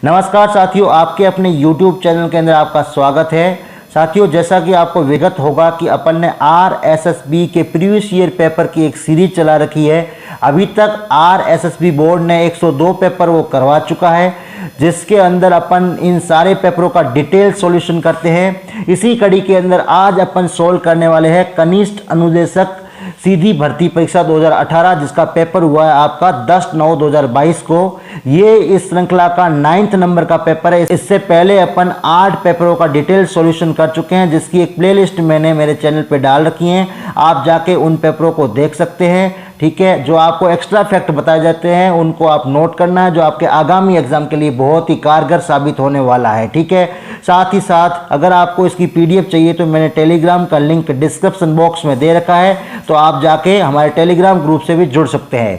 नमस्कार साथियों, आपके अपने YouTube चैनल के अंदर आपका स्वागत है। साथियों, जैसा कि आपको विगत होगा कि अपन ने RSSB के प्रीवियस ईयर पेपर की एक सीरीज चला रखी है। अभी तक RSSB बोर्ड ने 102 पेपर वो करवा चुका है, जिसके अंदर अपन इन सारे पेपरों का डिटेल सॉल्यूशन करते हैं। इसी कड़ी के अंदर आज अपन सोल्व करने वाले हैं कनिष्ठ अनुदेशक सीधी भर्ती परीक्षा 2018, जिसका पेपर हुआ है आपका 10/9/2022 को। ये इस श्रृंखला का 9th नंबर का पेपर है। इससे पहले अपन 8 पेपरों का डिटेल सॉल्यूशन कर चुके हैं, जिसकी एक प्लेलिस्ट मैंने मेरे चैनल पे डाल रखी है। आप जाके उन पेपरों को देख सकते हैं। ठीक है, जो आपको एक्स्ट्रा फैक्ट बताए जाते हैं उनको आप नोट करना है, जो आपके आगामी एग्जाम के लिए बहुत ही कारगर साबित होने वाला है। ठीक है, साथ ही साथ अगर आपको इसकी PDF चाहिए तो मैंने टेलीग्राम का लिंक डिस्क्रिप्शन बॉक्स में दे रखा है, तो आप जाके हमारे टेलीग्राम ग्रुप से भी जुड़ सकते हैं।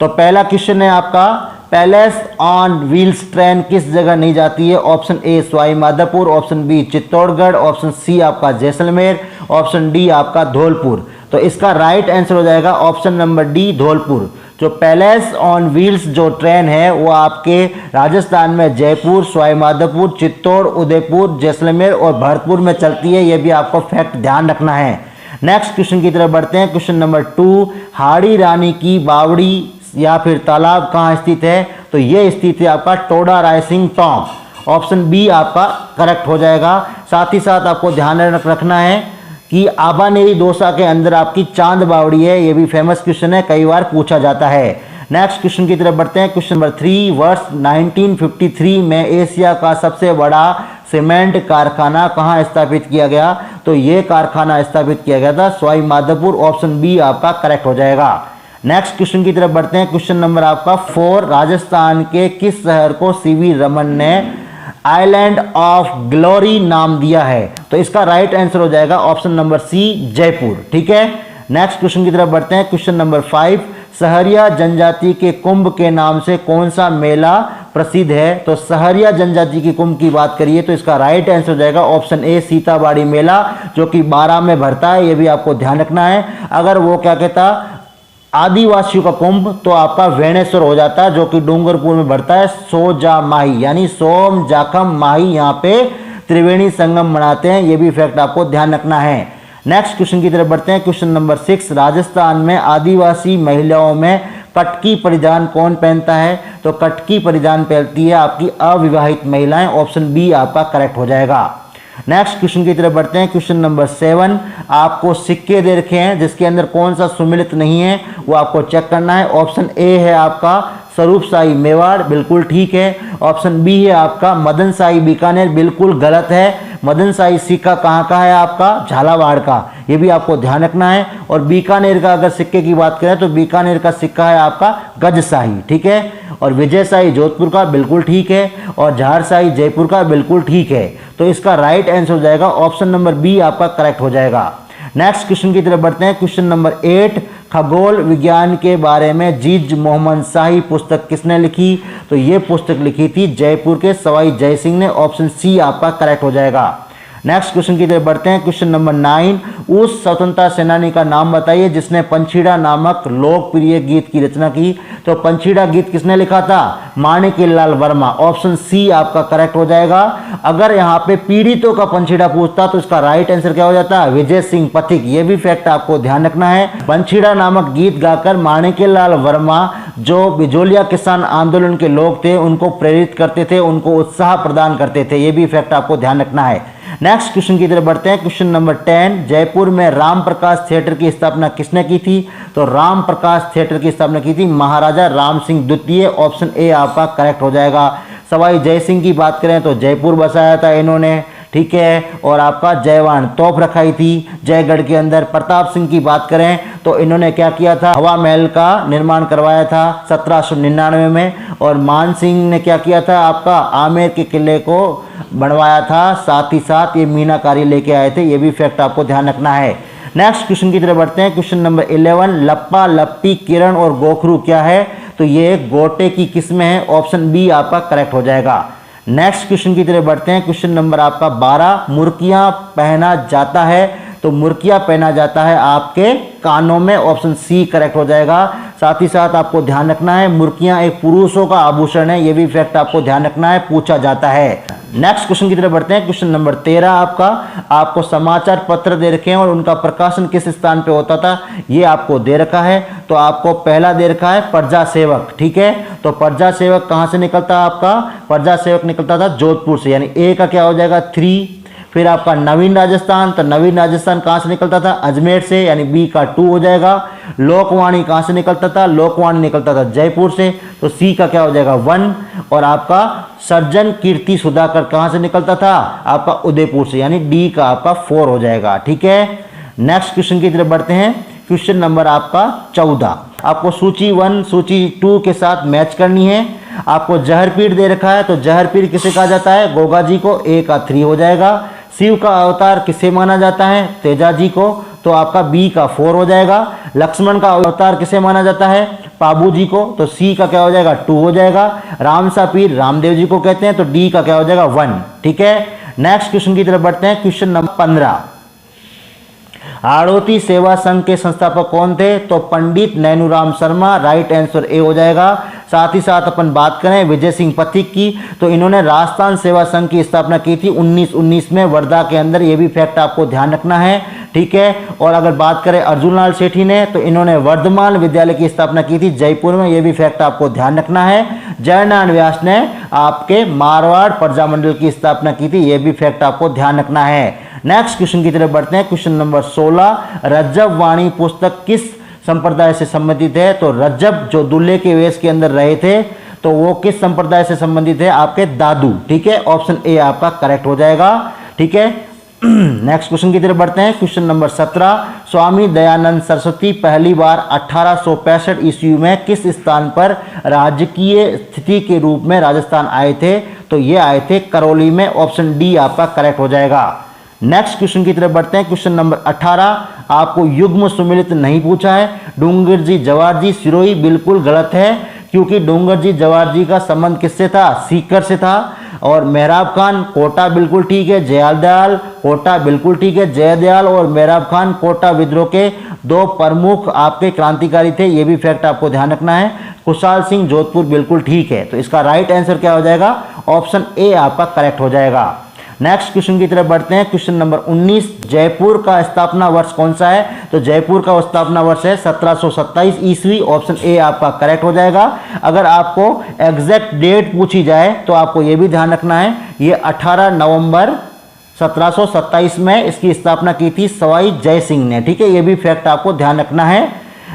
तो पहला क्वेश्चन है आपका, पैलेस ऑन व्हील्स ट्रेन किस जगह नहीं जाती है? Option A Sawai Madhopur, option B Chittorgarh, option C आपका जैसलमेर, ऑप्शन डी आपका धौलपुर। तो इसका राइट आंसर हो जाएगा ऑप्शन नंबर डी, धौलपुर। जो पैलेस ऑन व्हील्स जो ट्रेन है वो आपके राजस्थान में जयपुर, सवाई माधोपुर, चित्तौड़, उदयपुर, जैसलमेर और भरतपुर में चलती है। ये भी आपको फैक्ट ध्यान रखना है। नेक्स्ट क्वेश्चन की तरफ बढ़ते हैं। क्वेश्चन नंबर 2, हाड़ी रानी की बावड़ी या फिर तालाब कहाँ स्थित है? तो ये स्थित है आपका Toda Raisingh top. Option B आपका करेक्ट हो जाएगा। साथ ही साथ आपको ध्यान रखना है कि आबानेरी दोसा के अंदर आपकी चांद बावड़ी है। ये भी फेमस क्वेश्चन है, कई बार पूछा जाता है। नेक्स्ट क्वेश्चन की तरफ बढ़ते हैं। क्वेश्चन नंबर 3, वर्ष 1953 में एशिया का सबसे बड़ा सीमेंट कारखाना कहाँ स्थापित किया गया? तो ये कारखाना स्थापित किया गया था सवाई माधोपुर। ऑप्शन बी आपका करेक्ट हो जाएगा। नेक्स्ट क्वेश्चन की तरफ बढ़ते हैं। क्वेश्चन नंबर आपका 4, राजस्थान के किस शहर को CV रमन ने आइलैंड ऑफ ग्लोरी नाम दिया है? तो इसका राइट आंसर हो जाएगा ऑप्शन नंबर सी, जयपुर। ठीक है, नेक्स्ट क्वेश्चन की तरफ बढ़ते हैं। क्वेश्चन नंबर 5, सहरिया जनजाति के कुंभ के नाम से कौन सा मेला प्रसिद्ध है? तो सहरिया जनजाति के कुंभ की बात करिए तो इसका राइट आंसर हो जाएगा ऑप्शन ए, सीताबाड़ी मेला, जो कि 12 में भरता है। ये भी आपको ध्यान रखना है। अगर वो क्या कहता आदिवासियों का कुंभ तो आपका वेणेश्वर हो जाता है, जो कि डूंगरपुर में बढ़ता है। सोजा माही यानी सोम जाखम माही, यहाँ पे त्रिवेणी संगम मनाते हैं। ये भी फैक्ट आपको ध्यान रखना है। नेक्स्ट क्वेश्चन की तरफ बढ़ते हैं। क्वेश्चन नंबर 6, राजस्थान में आदिवासी महिलाओं में कटकी परिधान कौन पहनता है? तो कटकी परिधान पहनती है आपकी अविवाहित महिलाएं। ऑप्शन बी आपका करेक्ट हो जाएगा। नेक्स्ट क्वेश्चन की तरफ बढ़ते हैं। क्वेश्चन नंबर 7, आपको सिक्के दे रखे हैं, जिसके अंदर कौन सा सुमिलित नहीं है वो आपको चेक करना है। ऑप्शन ए है आपका स्वरूप शाही मेवाड़, बिल्कुल ठीक है। ऑप्शन बी है आपका मदन शाही बीकानेर, बिल्कुल गलत है। मदन शाही सिक्का कहाँ का है? आपका झालावाड़ का। ये भी आपको ध्यान रखना है। और बीकानेर का अगर सिक्के की बात करें तो बीकानेर का सिक्का है आपका गजशाही। ठीक है, और विजय शाही जोधपुर का, बिल्कुल ठीक है। और झार शाही जयपुर का, बिल्कुल ठीक है। तो इसका राइट आंसर हो जाएगा ऑप्शन नंबर बी आपका करेक्ट हो जाएगा। नेक्स्ट क्वेश्चन की तरफ बढ़ते हैं। क्वेश्चन नंबर 8, खगोल विज्ञान के बारे में जीज मोहम्मद शाही पुस्तक किसने लिखी? तो ये पुस्तक लिखी थी जयपुर के सवाई जय सिंह ने। ऑप्शन सी आपका करेक्ट हो जाएगा। नेक्स्ट क्वेश्चन की तरफ बढ़ते हैं। क्वेश्चन नंबर 9, उस स्वतंत्रता सेनानी का नाम बताइए जिसने पंछीड़ा नामक लोकप्रिय गीत की रचना की? तो पंछीड़ा गीत किसने लिखा था? माणिक्यलाल वर्मा। ऑप्शन सी आपका करेक्ट हो जाएगा। अगर यहाँ पे पीड़ितों का पंछीड़ा पूछता तो इसका राइट आंसर क्या हो जाता? विजय सिंह पथिक। ये भी फैक्ट आपको ध्यान रखना है। पंछीड़ा नामक गीत गाकर माणिक्यलाल वर्मा जो बिजोलिया किसान आंदोलन के लोग थे उनको प्रेरित करते थे, उनको उत्साह प्रदान करते थे। ये भी फैक्ट आपको ध्यान रखना है। नेक्स्ट क्वेश्चन की तरफ बढ़ते हैं। क्वेश्चन नंबर 10, जयपुर में राम प्रकाश थिएटर की स्थापना किसने की थी? तो राम प्रकाश थिएटर की स्थापना की थी महाराजा राम सिंह द्वितीय। ऑप्शन ए आपका करेक्ट हो जाएगा। सवाई जय सिंह की बात करें तो जयपुर बसाया था इन्होंने। ठीक है, और आपका जयवान तोप रखाई थी जयगढ़ के अंदर। प्रताप सिंह की बात करें तो इन्होंने क्या किया था? हवा महल का निर्माण करवाया था 1799 में। और मान सिंह ने क्या किया था? आपका आमेर के किले को बनवाया था। साथ ही साथ ये मीनाकारी लेके आए थे। ये भी फैक्ट आपको ध्यान रखना है। नेक्स्ट क्वेश्चन की तरफ बढ़ते हैं। क्वेश्चन नंबर 11, लप्पा लप्पी किरण और गोखरू क्या है? तो ये गोटे की किस्में हैं। ऑप्शन बी आपका करेक्ट हो जाएगा। नेक्स्ट क्वेश्चन की तरफ बढ़ते हैं। क्वेश्चन नंबर आपका 12, मुर्कियां पहना जाता है? तो मुर्कियां पहना जाता है आपके कानों में। ऑप्शन सी करेक्ट हो जाएगा। साथ ही साथ आपको ध्यान रखना है मुर्कियां एक पुरुषों का आभूषण है, ये भी फैक्ट आपको ध्यान रखना है, पूछा जाता है। नेक्स्ट क्वेश्चन की तरफ बढ़ते हैं। क्वेश्चन नंबर 13 आपको समाचार पत्र दे रखे हैं और उनका प्रकाशन किस स्थान पे होता था, ये आपको दे रखा है। तो आपको पहला दे रखा है प्रजा सेवक, ठीक है। तो प्रजा सेवक कहां से निकलता है, आपका प्रजा सेवक निकलता था जोधपुर से, यानी ए का क्या हो जाएगा 3। फिर आपका नवीन राजस्थान, तो नवीन राजस्थान कहां से निकलता था, अजमेर से, यानी बी का 2 हो जाएगा। लोकवाणी कहां से निकलता था, लोकवाणी निकलता था जयपुर से, तो सी का क्या हो जाएगा 1। और आपका सर्जन कीर्ति सुधाकर कहां से निकलता था, आपका उदयपुर से, यानी डी का आपका 4 हो जाएगा, ठीक है। नेक्स्ट क्वेश्चन की तरफ बढ़ते हैं। क्वेश्चन नंबर आपका 14, आपको सूची 1 सूची 2 के साथ मैच करनी है। आपको जहरपीड़ दे रखा है, तो जहरपीड़ किसे कहा जाता है, गोगा जी को, ए का 3 हो जाएगा। शिव का अवतार किसे माना जाता है, तेजा जी को, तो आपका बी का 4 हो जाएगा। लक्ष्मण का अवतार किसे माना जाता है, पाबू जी को, तो सी का क्या हो जाएगा 2 हो जाएगा। रामसा पीर रामदेव जी को कहते हैं, तो डी का क्या हो जाएगा 1, ठीक है। नेक्स्ट क्वेश्चन की तरफ बढ़ते हैं। क्वेश्चन नंबर 15, आड़ोती सेवा संघ के संस्थापक कौन थे, तो Pandit Nainuram Sharma, right answer a हो जाएगा। साथ ही साथ अपन बात करें विजय सिंह पथिक की, तो इन्होंने राजस्थान सेवा संघ की स्थापना की थी 1919 में वर्धा के अंदर, ये भी फैक्ट आपको ध्यान रखना है, ठीक है। और अगर बात करें अर्जुन लाल सेठी ने, तो इन्होंने वर्धमान विद्यालय की स्थापना की थी जयपुर में, ये भी फैक्ट आपको ध्यान रखना है। जयनारायण व्यास ने आपके मारवाड़ प्रजामंडल की स्थापना की थी, ये भी फैक्ट आपको ध्यान रखना है। नेक्स्ट क्वेश्चन की तरफ बढ़ते हैं। क्वेश्चन नंबर 16, रज्जब वाणी पुस्तक किस संप्रदाय से संबंधित है, तो रज्जब जो दूल्हे के वेश के अंदर रहे थे, तो वो किस संप्रदाय से संबंधित है, आपके दादू, ठीक है। ऑप्शन ए आपका करेक्ट हो जाएगा, ठीक है। नेक्स्ट क्वेश्चन की तरफ बढ़ते हैं। क्वेश्चन नंबर 17, स्वामी दयानंद सरस्वती पहली बार 1865 ईस्वी में किस स्थान पर राजकीय स्थिति के रूप में राजस्थान आए थे, तो ये आए थे करौली में, ऑप्शन डी आपका करेक्ट हो जाएगा। नेक्स्ट क्वेश्चन की तरफ बढ़ते हैं। क्वेश्चन नंबर 18, आपको युग्म सुमिलित नहीं पूछा है। डूंगर जी जवाहर जी सिरोही बिल्कुल गलत है, क्योंकि डूंगर जी जवाहर जी का संबंध किससे था, सीकर से था। और मेहराब खान कोटा बिल्कुल ठीक है, जयदयाल कोटा बिल्कुल ठीक है। जयदयाल और मेहराब खान कोटा विद्रोह के 2 प्रमुख आपके क्रांतिकारी थे, ये भी फैक्ट आपको ध्यान रखना है। खुशहाल सिंह जोधपुर बिल्कुल ठीक है, तो इसका राइट आंसर क्या हो जाएगा, ऑप्शन ए आपका करेक्ट हो जाएगा। नेक्स्ट क्वेश्चन की तरफ बढ़ते हैं। क्वेश्चन नंबर 19, जयपुर का स्थापना वर्ष कौन सा है, तो जयपुर का स्थापना वर्ष है 1727 ईस्वी, ऑप्शन ए आपका करेक्ट हो जाएगा। अगर आपको एग्जैक्ट डेट पूछी जाए तो आपको यह भी ध्यान रखना है, ये 18 नवंबर 1727 में इसकी स्थापना की थी सवाई जय सिंह ने, ठीक है, ये भी फैक्ट आपको ध्यान रखना है।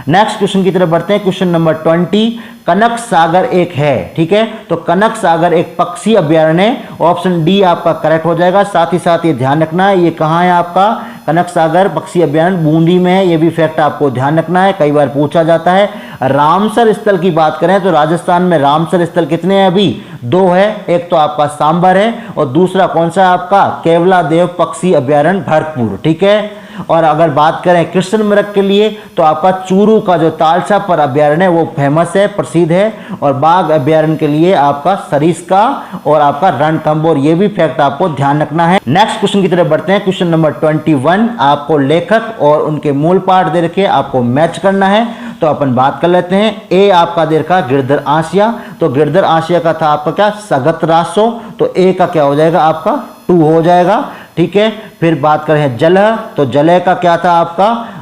नेक्स्ट क्वेश्चन की तरफ बढ़ते हैं। क्वेश्चन नंबर 20, कनक सागर एक है, ठीक है, तो कनक सागर एक पक्षी अभ्यारण्य है, ऑप्शन डी आपका करेक्ट हो जाएगा। साथ ही साथ ये ध्यान रखना है, ये कहाँ है आपका कनक सागर पक्षी अभ्यारण्य, बूंदी में है, ये भी फैक्ट आपको ध्यान रखना है, कई बार पूछा जाता है। रामसर स्थल की बात करें तो राजस्थान में रामसर स्थल कितने हैं, अभी 2 है, एक तो आपका सांबर है और दूसरा कौन सा है आपका केवला देव पक्षी अभ्यारण्य भरतपुर, ठीक है। और अगर बात करें कृष्ण मृग के लिए तो आपका चूरू का जो तालछा पर अभ्यारण्य है वो फेमस है, प्रसिद्ध है। और बाघ अभ्यारण्य के लिए आपका सरिस्का और आपका रणथंभौर, ये भी फैक्ट आपको ध्यान रखना है। नेक्स्ट क्वेश्चन की तरफ बढ़ते हैं। क्वेश्चन नंबर 21, आपको लेखक और उनके मूल पाठ दे रखे, आपको मैच करना है, तो अपन बात कर लेते हैं। ए आपका दे रखा गिरधर आसिया, तो गिरधर आसिया का था आपका क्या सगत रासो, तो ए का क्या हो जाएगा आपका 2 हो जाएगा, ठीक है। फिर बात करें जलह, तो जलह का क्या था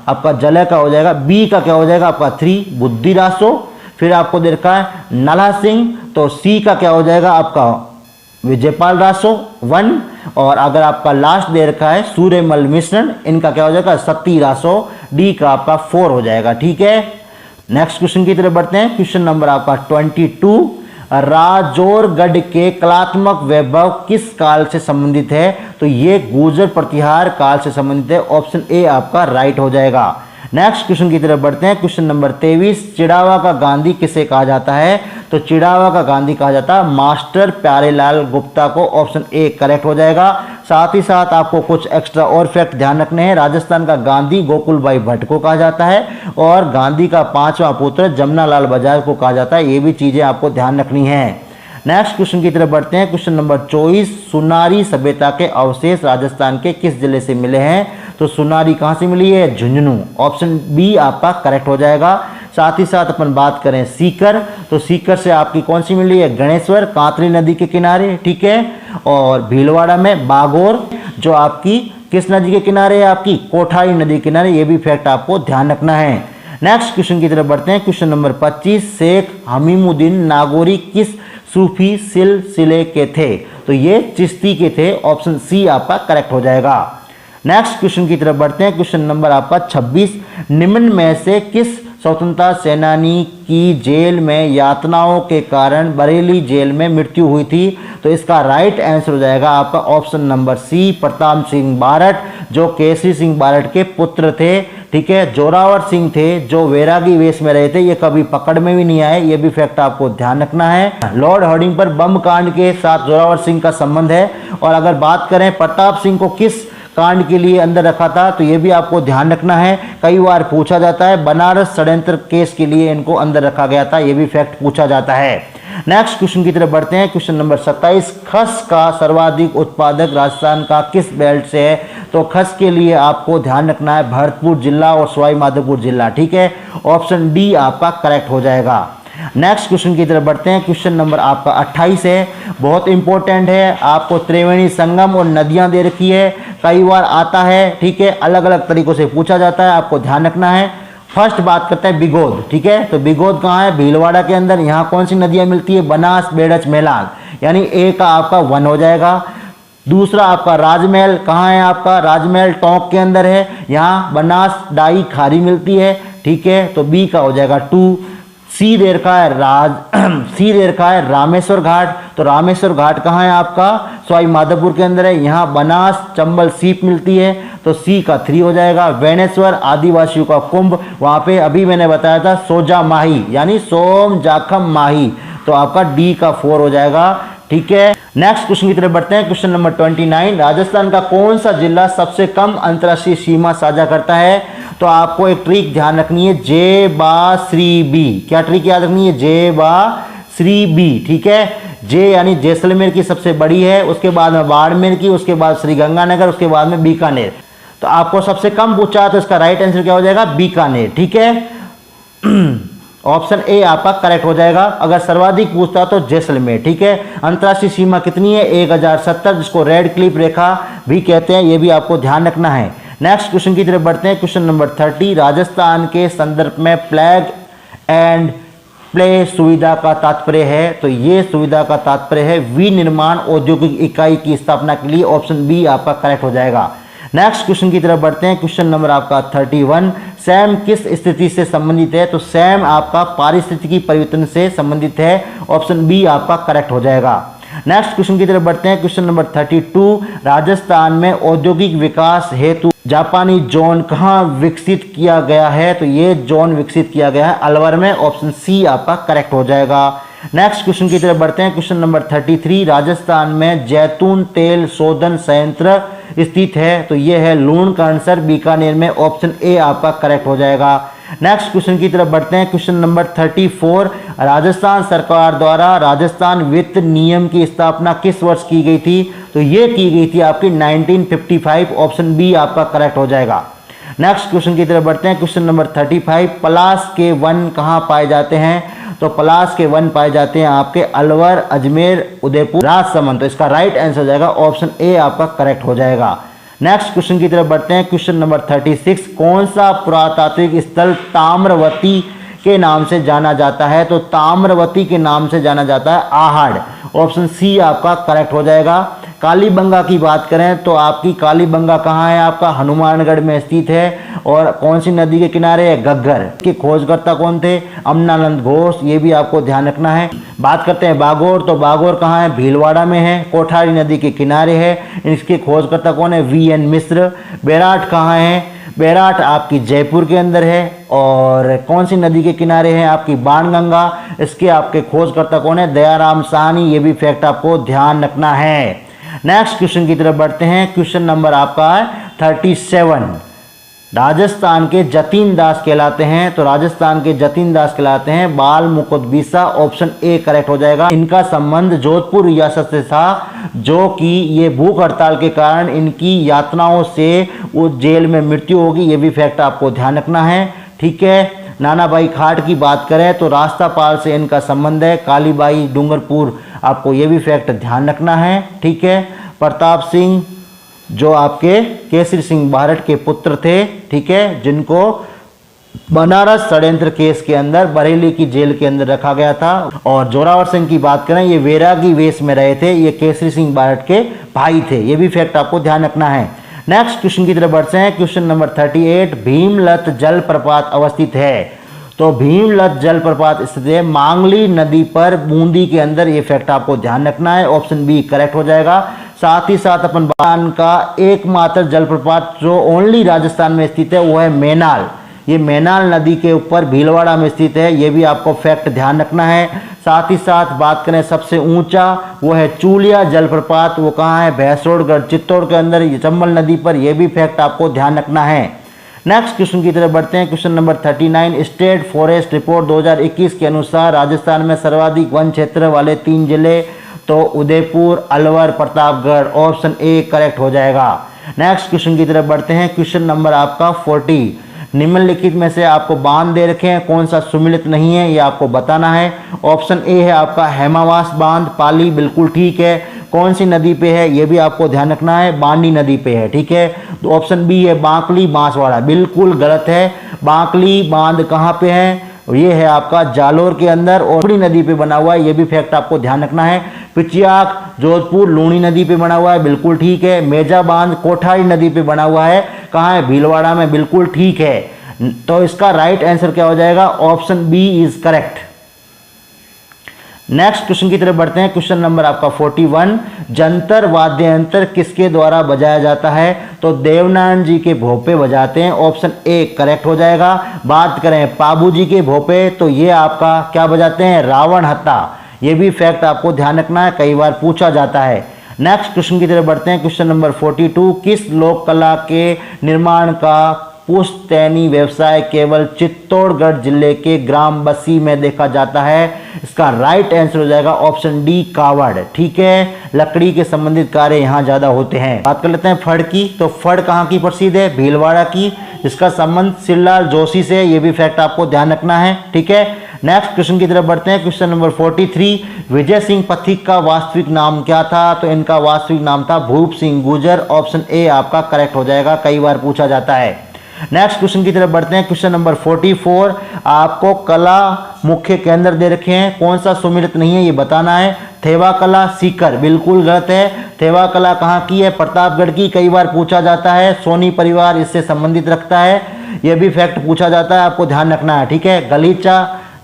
आपका जलह का हो जाएगा, बी का क्या हो जाएगा आपका 3 बुद्धि रासो। फिर आपको दे रखा है नल्हा सिंह, तो सी का क्या हो जाएगा आपका विजयपाल रासो 1। और अगर आपका लास्ट दे रखा है सूर्यमल मिश्रण, इनका क्या हो जाएगा सती रासो, डी का आपका 4 हो जाएगा, ठीक है। नेक्स्ट क्वेश्चन की तरफ बढ़ते हैं। क्वेश्चन नंबर आपका 22, राजौरगढ़ के कलात्मक वैभव किस काल से संबंधित है, तो ये गुर्जर प्रतिहार काल से संबंधित है, ऑप्शन ए आपका राइट हो जाएगा। नेक्स्ट क्वेश्चन की तरफ बढ़ते हैं। क्वेश्चन नंबर 23, चिड़ावा का गांधी किसे कहा जाता है, तो चिड़ावा का गांधी कहा जाता है मास्टर प्यारेलाल गुप्ता को, ऑप्शन ए करेक्ट हो जाएगा। साथ ही साथ आपको कुछ एक्स्ट्रा और फैक्ट ध्यान रखने हैं। राजस्थान का गांधी गोकुल भाई भट्ट को कहा जाता है और गांधी का 5वां पुत्र जमनालाल बजाज को कहा जाता है, ये भी चीजें आपको ध्यान रखनी है। नेक्स्ट क्वेश्चन की तरफ बढ़ते हैं। क्वेश्चन नंबर 24, सुनारी सभ्यता के अवशेष राजस्थान के किस जिले से मिले हैं, तो सुनारी कहाँ से मिली है, झुंझुनू, ऑप्शन बी आपका करेक्ट हो जाएगा। साथ ही साथ अपन बात करें सीकर, तो सीकर से आपकी कौन सी मिल रही है, गणेश्वर, कांतली नदी के किनारे, ठीक है। और भीलवाड़ा में बागोर, जो आपकी किस नदी के किनारे है, आपकी कोठारी नदी के किनारे, ये भी फैक्ट आपको ध्यान रखना है। नेक्स्ट क्वेश्चन की तरफ बढ़ते हैं। क्वेश्चन नंबर 25, शेख हमीमुद्दीन नागौरी किस सूफी सिलसिले के थे, तो ये चिश्ती के थे, ऑप्शन सी आपका करेक्ट हो जाएगा। नेक्स्ट क्वेश्चन की तरफ बढ़ते हैं। क्वेश्चन नंबर आपका 26, निम्न में से किस स्वतंत्रता सेनानी की जेल में यातनाओं के कारण बरेली जेल में मृत्यु हुई थी, तो इसका राइट आंसर हो जाएगा आपका option number c, Pratap Singh Barhat, जो केसरी सिंह बारट के पुत्र थे, ठीक है। जोरावर सिंह थे जो वैरागी वेश में रहे थे, ये कभी पकड़ में भी नहीं आए, ये भी फैक्ट आपको ध्यान रखना है। लॉर्ड हार्डिंग पर बम कांड के साथ जोरावर सिंह का संबंध है। और अगर बात करें प्रताप सिंह को किस कांड के लिए अंदर रखा था, तो ये भी आपको ध्यान रखना है, कई बार पूछा जाता है, बनारस षड्यंत्र केस के लिए इनको अंदर रखा गया था, ये भी फैक्ट पूछा जाता है। नेक्स्ट क्वेश्चन की तरफ बढ़ते हैं। क्वेश्चन नंबर 27, खस का सर्वाधिक उत्पादक राजस्थान का किस बेल्ट से है, तो खस के लिए आपको ध्यान रखना है भरतपुर जिला और सवाई माधोपुर जिला, ठीक है। ऑप्शन डी आपका करेक्ट हो जाएगा। नेक्स्ट क्वेश्चन की तरफ बढ़ते हैं। क्वेश्चन नंबर आपका 28 है, बहुत इंपॉर्टेंट है, आपको त्रिवेणी संगम और नदियां दे रखी है, कई बार आता है, ठीक है, अलग अलग तरीकों से पूछा जाता है, आपको ध्यान रखना है। फर्स्ट बात करते हैं बिगोद, ठीक है, तो बिगोद कहाँ है, भीलवाड़ा के अंदर। यहाँ कौन सी नदियाँ मिलती है, बनास, बेड़च, मेलाल, यानी ए का आपका 1 हो जाएगा। दूसरा आपका राजमहल कहाँ है, आपका राजमहल टोंक के अंदर है, यहाँ बनास, डाई, खारी मिलती है, ठीक है, तो बी का हो जाएगा 2। सी दे रखा है सी दे रखा है रामेश्वर घाट, तो रामेश्वर घाट कहाँ है आपका, सवाई माधोपुर के अंदर है, यहाँ बनास, चंबल, सीप मिलती है, तो सी का 3 हो जाएगा। वेणेश्वर आदिवासियों का कुंभ, वहाँ पे अभी मैंने बताया था सोजा माही, यानी सोम जाखम माही, तो आपका डी का 4 हो जाएगा, ठीक है। नेक्स्ट क्वेश्चन की तरफ बढ़ते हैं। क्वेश्चन नंबर 29, राजस्थान का कौन सा जिला सबसे कम अंतर्राष्ट्रीय सीमा साझा करता है, तो आपको एक ट्रिक ध्यान रखनी है, जे बा श्री बी, क्या ट्रिक याद रखनी है, जे बा श्री बी, ठीक है। जे यानी जैसलमेर की सबसे बड़ी है, उसके बाद में बाड़मेर की, उसके बाद श्रीगंगानगर, उसके बाद में बीकानेर, तो आपको सबसे कम पूछा है, तो इसका राइट आंसर क्या हो जाएगा, बीकानेर, ठीक है। ऑप्शन ए आपका करेक्ट हो जाएगा। अगर सर्वाधिक पूछता तो जैसलमेर, ठीक है। अंतर्राष्ट्रीय सीमा कितनी है, 1070, जिसको रेड क्लिप रेखा भी कहते हैं, ये भी आपको ध्यान रखना है। नेक्स्ट क्वेश्चन की तरफ बढ़ते हैं। क्वेश्चन नंबर 30, राजस्थान के संदर्भ में प्लग एंड प्ले सुविधा का तात्पर्य है, तो ये सुविधा का तात्पर्य है विनिर्माण औद्योगिक इकाई की स्थापना के लिए, ऑप्शन बी आपका करेक्ट हो जाएगा। नेक्स्ट क्वेश्चन की तरफ बढ़ते हैं। क्वेश्चन नंबर आपका 31, सैम किस स्थिति से संबंधित है, तो सैम आपका पारिस्थितिकी परिवर्तन से संबंधित है, ऑप्शन बी आपका करेक्ट हो जाएगा। नेक्स्ट क्वेश्चन की तरफ बढ़ते हैं। क्वेश्चन नंबर 32, राजस्थान में औद्योगिक विकास हेतु जापानी जोन कहाँ विकसित किया गया है, तो ये जोन विकसित किया गया है अलवर में, ऑप्शन सी आपका करेक्ट हो जाएगा। नेक्स्ट क्वेश्चन की तरफ बढ़ते हैं। क्वेश्चन नंबर 33, राजस्थान में जैतून तेल शोधन संयंत्र स्थित है, तो ये है लूणकरणसर, बीकानेर में, ऑप्शन ए आपका करेक्ट हो जाएगा। नेक्स्ट क्वेश्चन की तरफ बढ़ते हैं। क्वेश्चन नंबर 34, राजस्थान सरकार द्वारा राजस्थान वित्त नियम की स्थापना किस वर्ष की गई थी, तो ये की गई थी आपकी 1955, ऑप्शन बी आपका करेक्ट हो जाएगा। नेक्स्ट क्वेश्चन की तरफ बढ़ते हैं। क्वेश्चन नंबर 35, पलास के वन कहाँ पाए जाते हैं, तो पलास के वन पाए जाते हैं आपके अलवर, अजमेर, उदयपुर, राजसमंद, तो इसका राइट आंसर हो जाएगा, ऑप्शन ए आपका करेक्ट हो जाएगा। नेक्स्ट क्वेश्चन की तरफ बढ़ते हैं। क्वेश्चन नंबर 36, कौन सा पुरातात्विक स्थल ताम्रवती के नाम से जाना जाता है, तो ताम्रवती के नाम से जाना जाता है आहड़, ऑप्शन सी आपका करेक्ट हो जाएगा। कालीबंगा की बात करें तो आपकी कालीबंगा कहाँ है, आपका हनुमानगढ़ में स्थित है, और कौन सी नदी के किनारे है, घग्गर के खोजकर्ता कौन थे, अमनानंद घोष, ये भी आपको ध्यान रखना है। बात करते हैं बागोर, तो बागोर कहाँ है, भीलवाड़ा में है, कोठारी नदी के किनारे है, इसके खोजकर्ता कौन है, वी.एन. मिश्र। बैराट कहाँ है, बैराट आपकी जयपुर के अंदर है, और कौन सी नदी के किनारे है, आपकी बाणगंगा, इसके आपके खोजकर्ता कौन है, दयाराम साहनी, ये भी फैक्ट आपको ध्यान रखना है। नेक्स्ट क्वेश्चन की तरफ बढ़ते हैं। क्वेश्चन नंबर आपका है 37, राजस्थान के जतीन दास कहलाते हैं, तो राजस्थान के जतीन दास कहलाते हैं बाल मुकुट बिरसा, ऑप्शन ए करेक्ट हो जाएगा। इनका संबंध जोधपुर रियासत से था, जो कि ये भूख हड़ताल के कारण इनकी यातनाओं से वो जेल में मृत्यु होगी, ये भी फैक्ट आपको ध्यान रखना है, ठीक है। नानाबाई खाट की बात करें तो रास्तापाल से इनका संबंध है। कालीबाई डूंगरपुर, आपको ये भी फैक्ट ध्यान रखना है, ठीक है। प्रताप सिंह जो आपके केसरी सिंह बारठ के पुत्र थे, ठीक है, जिनको बनारस षड्यंत्र केस के अंदर बरेली की जेल के अंदर रखा गया था। और जोरावर सिंह की बात करें, ये वैरागी वेश में रहे थे, ये केसरी सिंह बारठ के भाई थे, ये भी फैक्ट आपको ध्यान रखना है। नेक्स्ट क्वेश्चन की तरफ बढ़ते हैं। क्वेश्चन नंबर 38, भीमलत जलप्रपात अवस्थित है। तो भीमलत जलप्रपात स्थित है मांगली नदी पर, बूंदी के अंदर, ये फैक्ट आपको ध्यान रखना है। ऑप्शन बी करेक्ट हो जाएगा। साथ ही साथ अपन बान का एकमात्र जलप्रपात जो ओनली राजस्थान में स्थित है वो है मेनाल, ये मेनाल नदी के ऊपर भीलवाड़ा में स्थित है, ये भी आपको फैक्ट ध्यान रखना है। साथ ही साथ बात करें सबसे ऊंचा, वो है चूलिया जलप्रपात, वो कहाँ है, भैंसोड़गढ़ चित्तौड़ के अंदर चंबल नदी पर, यह भी फैक्ट आपको ध्यान रखना है। नेक्स्ट क्वेश्चन की तरफ बढ़ते हैं। Question number 39, state forest report 2021 के अनुसार राजस्थान में सर्वाधिक वन क्षेत्र वाले 3 जिले, तो Udaipur, Alwar, Pratapgarh, option A correct हो जाएगा। नेक्स्ट क्वेश्चन की तरफ बढ़ते हैं। क्वेश्चन नंबर आपका 40, निम्नलिखित में से आपको बांध दे रखे हैं, कौन सा सुमिलित नहीं है ये आपको बताना है। ऑप्शन ए है आपका हेमावास बांध, पाली, बिल्कुल ठीक है। कौन सी नदी पे है ये भी आपको ध्यान रखना है, बांडी नदी पे है, ठीक है। तो ऑप्शन बी है बांकली बांसवाड़ा, बिल्कुल गलत है। बांकली बांध कहाँ पे है, ये है आपका जालोर के अंदर और लूणी नदी पे बना हुआ है, ये भी फैक्ट आपको ध्यान रखना है। पिचियाक जोधपुर लूणी नदी पे बना हुआ है, बिल्कुल ठीक है। मेजा बांध कोठारी नदी पे बना हुआ है, कहाँ है, भीलवाड़ा में, बिल्कुल ठीक है। तो इसका राइट आंसर क्या हो जाएगा, option B is correct. Next question की तरफ बढ़ते हैं। क्वेश्चन नंबर आपका 41, जंतर वाद्य यंत्र किसके द्वारा बजाया जाता है, तो देवनारायण जी के भोपे बजाते हैं, ऑप्शन ए करेक्ट हो जाएगा। बात करें पाबू जी के भोपे, तो ये आपका क्या बजाते हैं, रावण हत्ता, ये भी फैक्ट आपको ध्यान रखना है, कई बार पूछा जाता है। नेक्स्ट क्वेश्चन की तरफ बढ़ते हैं। क्वेश्चन नंबर 42, किस लोक कला के निर्माण का पुश्तैनी व्यवसाय केवल चित्तौड़गढ़ जिले के ग्राम बस्सी में देखा जाता है, इसका राइट आंसर हो जाएगा ऑप्शन डी कावड़, ठीक है। लकड़ी के संबंधित कार्य यहाँ ज्यादा होते हैं। बात कर लेते हैं फड़ की, तो फड़ कहाँ की प्रसिद्ध है, भीलवाड़ा की, इसका संबंध श्रीलाल जोशी से, ये भी फैक्ट आपको ध्यान रखना है, ठीक है। नेक्स्ट क्वेश्चन की तरफ बढ़ते हैं। क्वेश्चन नंबर 43, विजय सिंह पथिक का वास्तविक नाम क्या था, तो इनका वास्तविक नाम था भूप सिंह गुर्जर, ऑप्शन ए आपका करेक्ट हो जाएगा, कई बार पूछा जाता है। नेक्स्ट क्वेश्चन की तरफ बढ़ते हैं। क्वेश्चन नंबर 44, आपको कला मुख्य केंद्र दे रखे हैं, कौन सा सुमिलित नहीं है ये बताना है। थेवा कला सीकर, बिल्कुल गलत है। थेवा कला कहाँ की है, प्रतापगढ़ की, कई बार पूछा जाता है। सोनी परिवार इससे संबंधित रखता है, यह भी फैक्ट पूछा जाता है, आपको ध्यान रखना है, ठीक है। गलीचा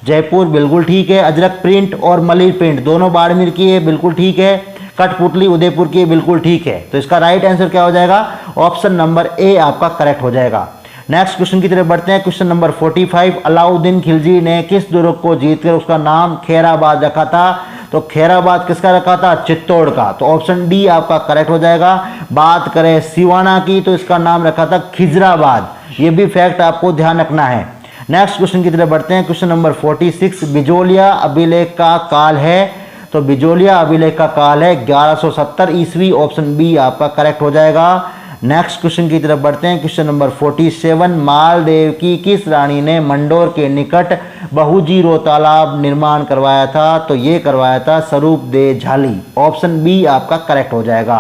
जयपुर, बिल्कुल ठीक है। अजरक प्रिंट और मलिर प्रिंट दोनों बाड़मेर की है, बिल्कुल ठीक है। कठपुतली उदयपुर की, बिल्कुल ठीक है। तो इसका राइट आंसर क्या हो जाएगा, ऑप्शन नंबर ए आपका करेक्ट हो जाएगा। नेक्स्ट क्वेश्चन की तरफ बढ़ते हैं। क्वेश्चन नंबर 45, अलाउद्दीन खिलजी ने किस दुर्ग को जीतकर उसका नाम खैराबाद रखा था, तो खैराबाद किसका रखा था, चित्तौड़ का, तो ऑप्शन डी आपका करेक्ट हो जाएगा। बात करें सिवाना की, तो इसका नाम रखा था खिजराबाद, ये भी फैक्ट आपको ध्यान रखना है। नेक्स्ट क्वेश्चन की तरफ बढ़ते हैं। क्वेश्चन नंबर 46, बिजोलिया अभिलेख का काल है, तो बिजोलिया अभिलेख का काल है 1170 ईस्वी, ऑप्शन बी आपका करेक्ट हो जाएगा। नेक्स्ट क्वेश्चन की तरफ बढ़ते हैं। क्वेश्चन नंबर 47, मालदेव की किस रानी ने मंडोर के निकट बहुजीरो तालाब निर्माण करवाया था, तो ये करवाया था स्वरूप दे झाली, ऑप्शन बी आपका करेक्ट हो जाएगा।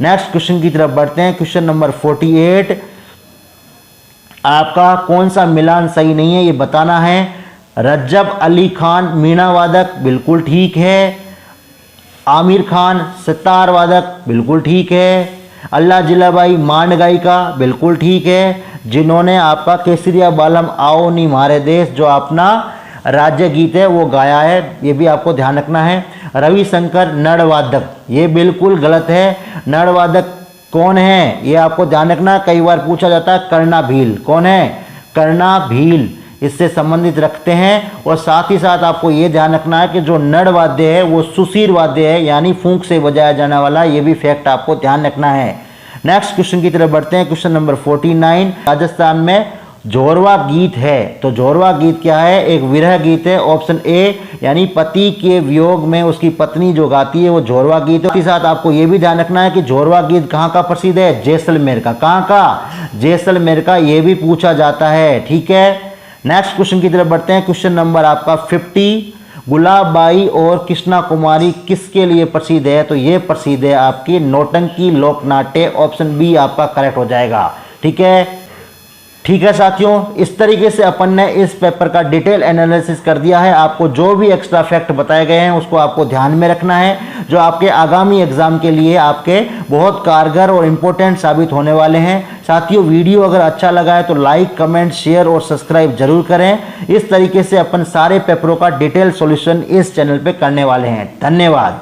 नेक्स्ट क्वेश्चन की तरफ बढ़ते हैं। क्वेश्चन नंबर 48, आपका कौन सा मिलान सही नहीं है ये बताना है। रज्जब अली खान मीणा वादक, बिल्कुल ठीक है। आमिर खान सितार वादक, बिल्कुल ठीक है। अल्लाह जिलाबाई मांड गायिका, बिल्कुल ठीक है। जिन्होंने आपका केसरिया बालम आओ नी मारे देश जो अपना राज्य गीत है वो गाया है, ये भी आपको ध्यान रखना है। रविशंकर नड़वादक, ये बिल्कुल गलत है। नड़वादक कौन है ये आपको ध्यान रखना, कई बार पूछा जाता है। कर्णा भील, कौन है, कर्णा भील, इससे संबंधित रखते हैं। और साथ ही साथ आपको ये ध्यान रखना है कि जो नड़ वाद्य है वो सुशीर वाद्य है, यानी फूंक से बजाया जाने वाला, ये भी फैक्ट आपको ध्यान रखना है। नेक्स्ट क्वेश्चन की तरफ बढ़ते हैं। क्वेश्चन नंबर 49, राजस्थान में जोरवा गीत है, तो जोरवा गीत क्या है, एक विरह गीत है, ऑप्शन ए, यानी पति के वियोग में उसकी पत्नी जो गाती है वो जोरवा गीत है। साथ ही साथ आपको ये भी ध्यान रखना है कि जोरवा गीत कहाँ का प्रसिद्ध है, जैसलमेर का। कहाँ का, जैसलमेर का, ये भी पूछा जाता है, ठीक है। नेक्स्ट क्वेश्चन की तरफ बढ़ते हैं। क्वेश्चन नंबर आपका 50, गुलाबबाई और कृष्णा कुमारी किसके लिए प्रसिद्ध है? तो ये प्रसिद्ध है आपकी नौटंकी लोकनाट्य। ऑप्शन बी आपका करेक्ट हो जाएगा। ठीक है साथियों, इस तरीके से अपन ने इस पेपर का डिटेल एनालिसिस कर दिया है। आपको जो भी एक्स्ट्रा फैक्ट बताए गए हैं उसको आपको ध्यान में रखना है, जो आपके आगामी एग्जाम के लिए आपके बहुत कारगर और इंपॉर्टेंट साबित होने वाले हैं। साथियों, वीडियो अगर अच्छा लगा है तो लाइक, कमेंट, शेयर और सब्सक्राइब जरूर करें। इस तरीके से अपन सारे पेपरों का डिटेल सॉल्यूशन इस चैनल पे करने वाले हैं। धन्यवाद।